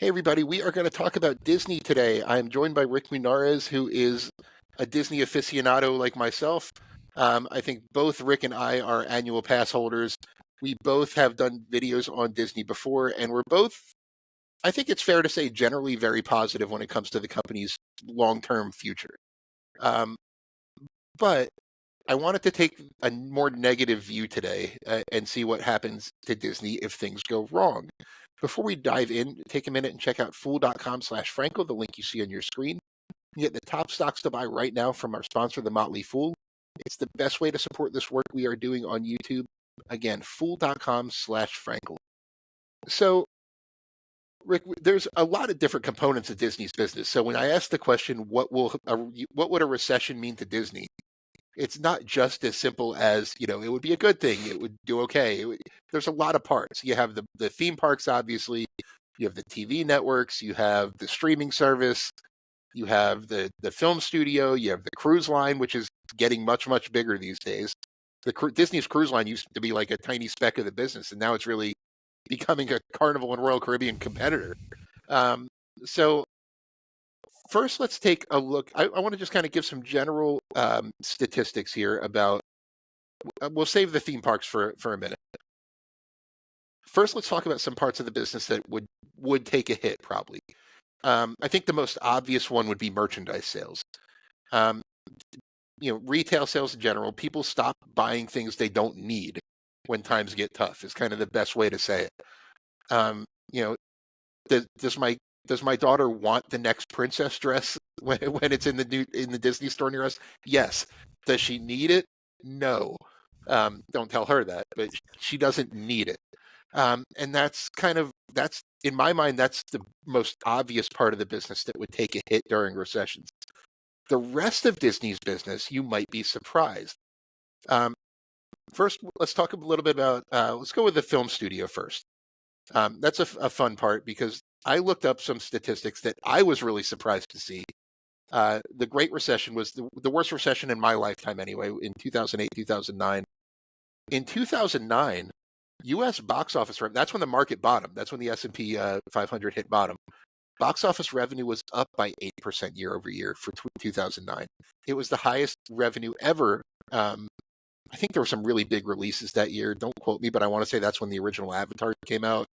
Hey, everybody, we are going to talk about Disney today. I'm joined by Rick Munarez, who is a Disney aficionado like myself. I think both Rick and I are annual pass holders. We both have done videos on Disney before, and we're both, I think it's fair to say, generally very positive when it comes to the company's long term future. Um, but I wanted to take a more negative view today and see what happens to Disney if things go wrong. Before we dive in, take a minute and check out fool.com/Frankel, the link you see on your screen. You get the top stocks to buy right now from our sponsor, The Motley Fool. It's the best way to support this work we are doing on YouTube. Again, fool.com/Frankel. So, Rick, there's a lot of different components of Disney's business. So when I ask the question, what would a recession mean to Disney? It's not just as simple as, it would be a good thing. It would do okay. There's a lot of parts. You have the theme parks, obviously. You have the TV networks. You have the streaming service. You have the film studio. You have the cruise line, which is getting much, much bigger these days. Disney's cruise line used to be like a tiny speck of the business, and now it's really becoming a Carnival and Royal Caribbean competitor. So first, let's take a look. I want to just kind of give some general statistics here about. We'll save the theme parks for a minute. First, let's talk about some parts of the business that would take a hit probably. I think the most obvious one would be merchandise sales. Retail sales in general. People stop buying things they don't need when times get tough. Is kind of the best way to say it. Does my daughter want the next princess dress when it's in the Disney store near us? Yes. Does she need it? No. Don't tell her that, but she doesn't need it. And that's in my mind, that's the most obvious part of the business that would take a hit during recessions. The rest of Disney's business, you might be surprised. First, let's talk a little bit about, let's go with the film studio first. That's a fun part because I looked up some statistics that I was really surprised to see. The Great Recession was the worst recession in my lifetime anyway, in 2008, 2009. In 2009, U.S. box office revenue, that's when the market bottomed. That's when the S&P 500 hit bottom. Box office revenue was up by 8% year over year for 2009. It was the highest revenue ever. I think there were some really big releases that year. Don't quote me, but I want to say that's when the original Avatar came out.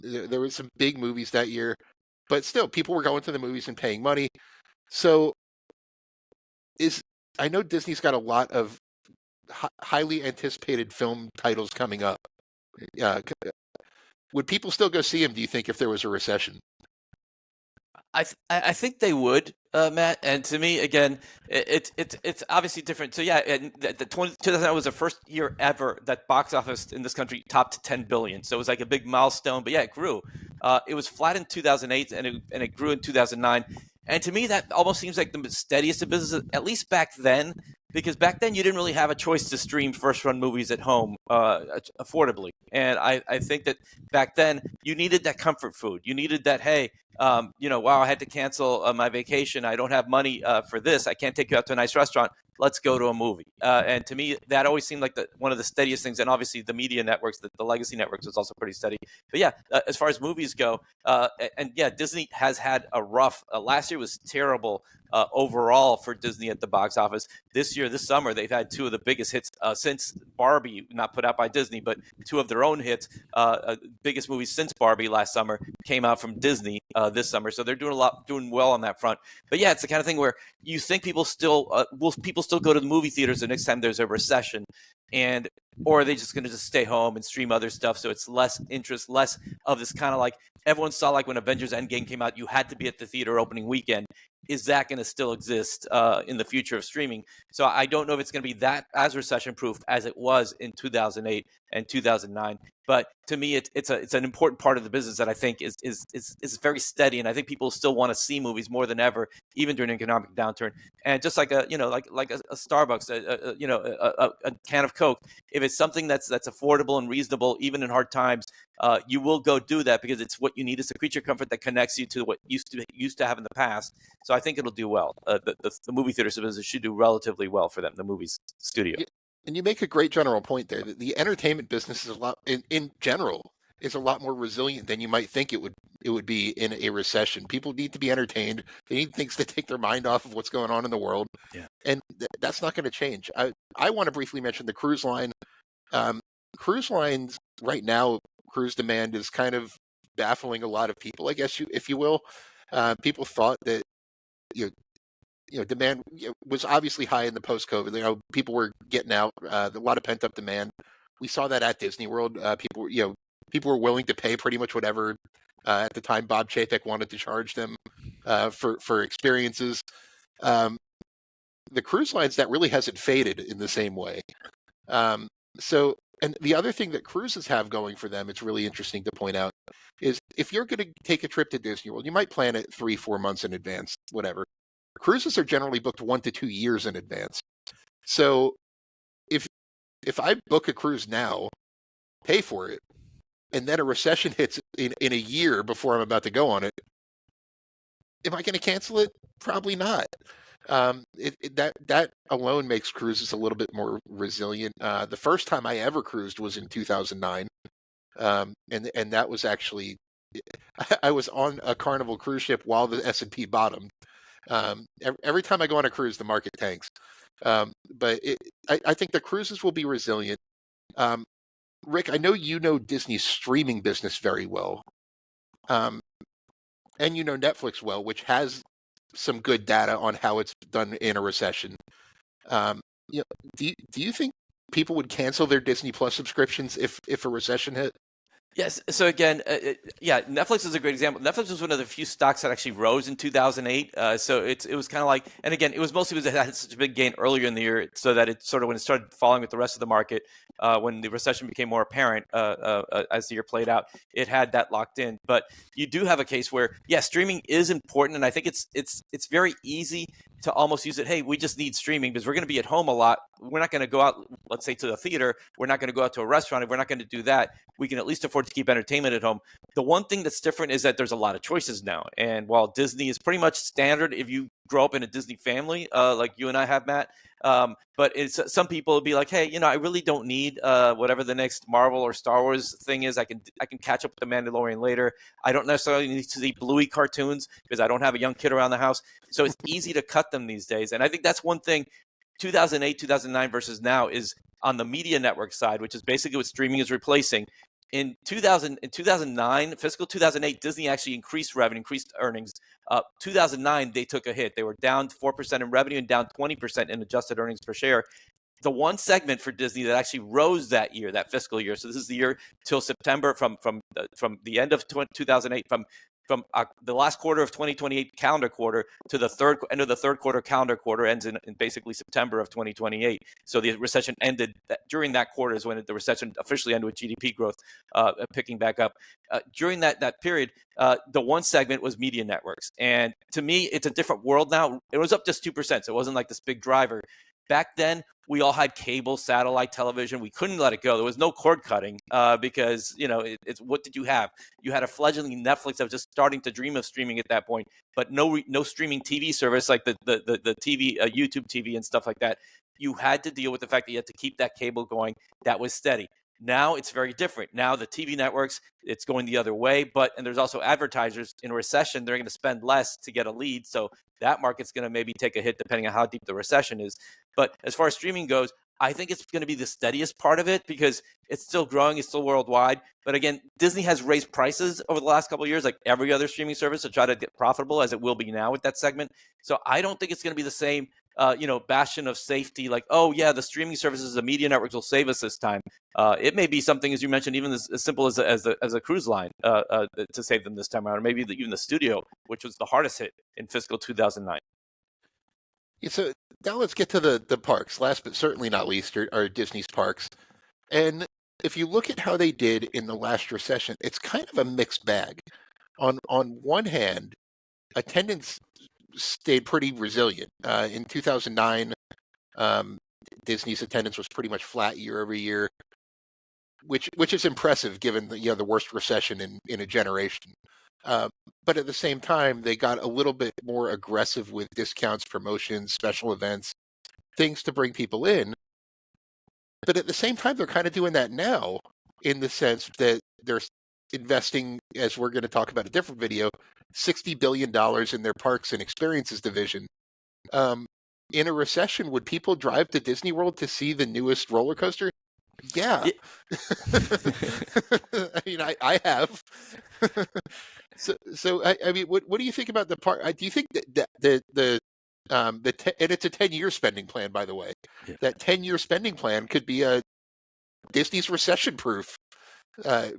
There were some big movies that year, but still, people were going to the movies and paying money. So, I know Disney's got a lot of highly anticipated film titles coming up. Would people still go see them, do you think, if there was a recession? I think they would, Matt. And to me, again, it's obviously different. So yeah, and the 2009 was the first year ever that box office in this country topped 10 billion. So it was like a big milestone. But yeah, it grew. It was flat in 2008, and it grew in 2009. And to me, that almost seems like the steadiest of business, at least back then, because back then you didn't really have a choice to stream first-run movies at home affordably. And I think that back then you needed that comfort food. You needed that, hey, wow, I had to cancel my vacation. I don't have money for this. I can't take you out to a nice restaurant. Let's go to a movie. And to me, that always seemed like one of the steadiest things. And obviously, the media networks, the legacy networks, was also pretty steady. But yeah, as far as movies go, Disney has had a rough. Last year was terrible overall for Disney at the box office. This summer, they've had two of the biggest hits since Barbie, not put out by Disney, but two of their own hits. Biggest movies since Barbie last summer came out from Disney this summer. So they're doing well on that front. But yeah, it's the kind of thing where you think people still go to the movie theaters the next time there's a recession, or are they just going to stay home and stream other stuff? So it's less interest, less of this kind of like everyone saw, like when Avengers Endgame came out, you had to be at the theater opening weekend. Is that going to still exist in the future of streaming? So I don't know if it's going to be that as recession-proof as it was in 2008 and 2009. But to me, it's an important part of the business that I think is very steady, and I think people still want to see movies more than ever, even during an economic downturn. And just like a Starbucks, a can of Coke, if it's something that's affordable and reasonable, even in hard times, you will go do that because it's what you need. It's a creature comfort that connects you to what used to have in the past. So I think it'll do well. The movie theater business should do relatively well for them. The movies studio. Yeah, and you make a great general point there. The entertainment business is in general is a lot more resilient than you might think it would it would be in a recession. People need to be entertained. They need things to take their mind off of what's going on in the world. Yeah. And that's not going to change. I want to briefly mention the cruise line. Cruise lines right now, cruise demand is kind of baffling a lot of people, I guess, if you will. People thought that you demand was obviously high in the post-COVID. People were getting out, a lot of pent-up demand. We saw that at Disney World. People were willing to pay pretty much whatever. At the time, Bob Chapek wanted to charge them for experiences. The cruise lines, that really hasn't faded in the same way. And the other thing that cruises have going for them, it's really interesting to point out, is if you're going to take a trip to Disney World, you might plan it 3-4 months in advance, whatever. Cruises are generally booked 1 to 2 years in advance. So if I book a cruise now, pay for it, and then a recession hits in a year before I'm about to go on it, am I going to cancel it? Probably not. That alone makes cruises a little bit more resilient. The first time I ever cruised was in 2009, and that was actually I was on a Carnival cruise ship while the S&P bottomed. Every time I go on a cruise, the market tanks. But I think the cruises will be resilient. Rick, I know you know Disney's streaming business very well, and you know Netflix well, which has some good data on how it's done in a recession. Do you think people would cancel their Disney Plus subscriptions if a recession hit? Yes. So again, Netflix is a great example. Netflix was one of the few stocks that actually rose in 2008. So it was kind of like, and again, it was mostly because it had such a big gain earlier in the year, so that it sort of, when it started falling with the rest of the market, when the recession became more apparent as the year played out, it had that locked in. But you do have a case where, streaming is important, and I think it's very easy to almost use it. Hey, we just need streaming because we're going to be at home a lot. We're not going to go out, let's say, to the theater. We're not going to go out to a restaurant. If we're not going to do that, we can at least afford to keep entertainment at home. The one thing that's different is that there's a lot of choices now. And while Disney is pretty much standard, if you grow up in a Disney family, like you and I have, Matt, but some people will be like, hey, I really don't need whatever the next Marvel or Star Wars thing is. I can catch up with The Mandalorian later. I don't necessarily need to see Bluey cartoons because I don't have a young kid around the house. So it's easy to cut them these days. And I think that's one thing, 2008, 2009 versus now, is on the media network side, which is basically what streaming is replacing. In 2009, fiscal 2008, Disney actually increased revenue, increased earnings. 2009, they took a hit. They were down 4% in revenue and down 20% in adjusted earnings per share. The one segment for Disney that actually rose that year, that fiscal year, so this is the year till September, from the end of 2008, from the last quarter of 2028 calendar quarter to the end of the third quarter calendar quarter, ends in basically September of 2028. So the recession ended during that quarter, is when the recession officially ended, with GDP growth picking back up. During that period, the one segment was media networks. And to me, it's a different world now. It was up just 2%, so it wasn't like this big driver. Back then, we all had cable, satellite television. We couldn't let it go. There was no cord cutting because, it's what did you have? You had a fledgling Netflix that was just starting to dream of streaming at that point, but no streaming TV service like the TV, YouTube TV and stuff like that. You had to deal with the fact that you had to keep that cable going. That was steady. Now it's very different. Now the TV networks, it's going the other way, and there's also advertisers. In a recession, they're going to spend less to get a lead. So that market's going to maybe take a hit depending on how deep the recession is. But as far as streaming goes, I think it's going to be the steadiest part of it because it's still growing. It's still worldwide. But again, Disney has raised prices over the last couple of years, like every other streaming service, to try to get profitable, as it will be now with that segment. So I don't think it's going to be the same, bastion of safety, like, oh yeah, the streaming services, the media networks will save us this time. It may be something, as you mentioned, even as simple as a cruise line to save them this time around, or maybe even the studio, which was the hardest hit in fiscal 2009. Yeah, so now let's get to the parks. Last but certainly not least are Disney's parks. And if you look at how they did in the last recession, it's kind of a mixed bag. On one hand, attendance stayed pretty resilient. In 2009, Disney's attendance was pretty much flat year over year, which is impressive given the worst recession in a generation. But at the same time, they got a little bit more aggressive with discounts, promotions, special events, things to bring people in. But at the same time, they're kind of doing that now, in the sense that investing, as we're going to talk about a different video, $60 billion in their parks and experiences division. In a recession, would people drive to Disney World to see the newest roller coaster? Yeah. I mean, I have. I mean, what do you think about the part? Do you think that and it's a 10-year spending plan, by the way. Yeah. That 10-year spending plan could be a Disney's recession-proof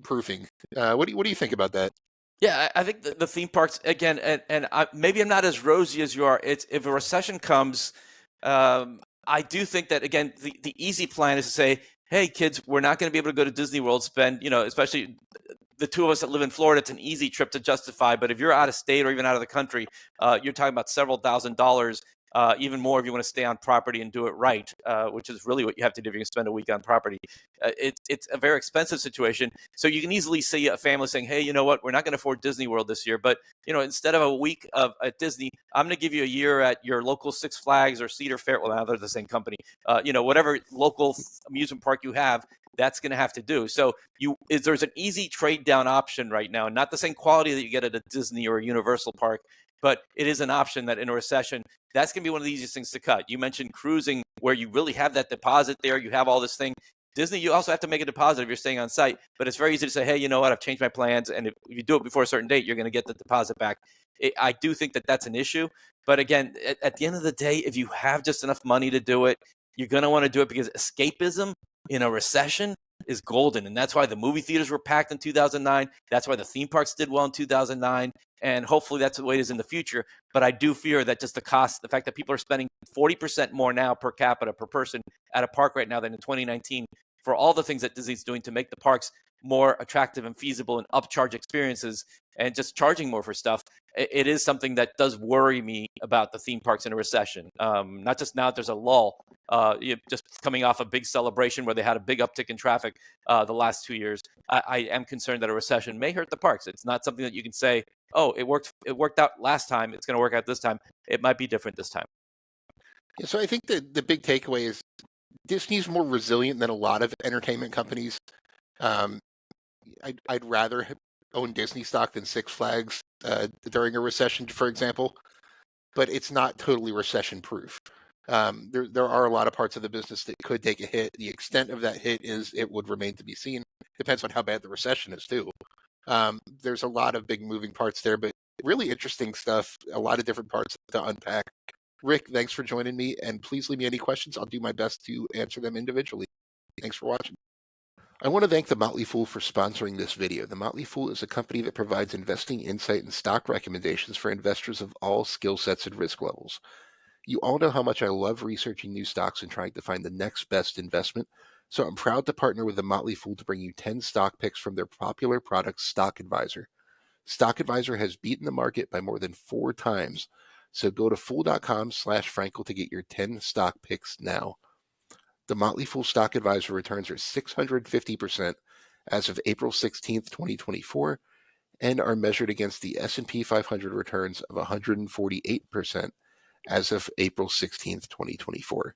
proofing. What do you think about that? Yeah, I think the theme parks again, and maybe I'm not as rosy as you are. It's if a recession comes, I do think that again, the easy plan is to say, hey, kids, we're not going to be able to go to Disney World. Spend, especially the two of us that live in Florida, it's an easy trip to justify. But if you're out of state or even out of the country, you're talking about several $1,000s. Even more if you want to stay on property and do it right, which is really what you have to do if you're going to spend a week on property. It's a very expensive situation. So you can easily see a family saying, hey, you know what, we're not going to afford Disney World this year. But, instead of a week at Disney, I'm going to give you a year at your local Six Flags or Cedar Fair. Well, now they're the same company. Whatever local amusement park you have, that's going to have to do. So there's an easy trade down option right now, not the same quality that you get at a Disney or a Universal park, but it is an option that in a recession, that's going to be one of the easiest things to cut. You mentioned cruising where you really have that deposit there. You have all this thing. Disney, you also have to make a deposit if you're staying on site, but it's very easy to say, hey, you know what? I've changed my plans. And if you do it before a certain date, you're going to get the deposit back. I do think that that's an issue. But again, at the end of the day, if you have just enough money to do it, you're going to want to do it because escapism in a recession is golden. And that's why the movie theaters were packed in 2009. That's why the theme parks did well in 2009. And hopefully that's the way it is in the future. But I do fear that just the fact that people are spending 40% more now per capita per person at a park right now than in 2019 for all the things that Disney's doing to make the parks more attractive and feasible and upcharge experiences and just charging more for stuff. It is something that does worry me about the theme parks in a recession. Not just now that there's a lull, just coming off a big celebration where they had a big uptick in traffic the last 2 years. I am concerned that a recession may hurt the parks. It's not something that you can say, oh, it worked out last time, it's going to work out this time. It might be different this time. Yeah, so I think the big takeaway is Disney's more resilient than a lot of entertainment companies. I'd rather own Disney stock than Six Flags during a recession, for example, but it's not totally recession-proof. There are a lot of parts of the business that could take a hit. The extent of that hit it would remain to be seen. Depends on how bad the recession is too. There's a lot of big moving parts there, but really interesting stuff. A lot of different parts to unpack. Rick, thanks for joining me, and please leave me any questions. I'll do my best to answer them individually. Thanks for watching. I want to thank The Motley Fool for sponsoring this video. The Motley Fool is a company that provides investing insight and stock recommendations for investors of all skill sets and risk levels. You all know how much I love researching new stocks and trying to find the next best investment, so I'm proud to partner with The Motley Fool to bring you 10 stock picks from their popular product, Stock Advisor. Stock Advisor has beaten the market by more than 4 times, so go to fool.com/Frankel to get your 10 stock picks now. The Motley Fool Stock Advisor returns are 650% as of April 16th, 2024, and are measured against the S&P 500 returns of 148% as of April 16th, 2024.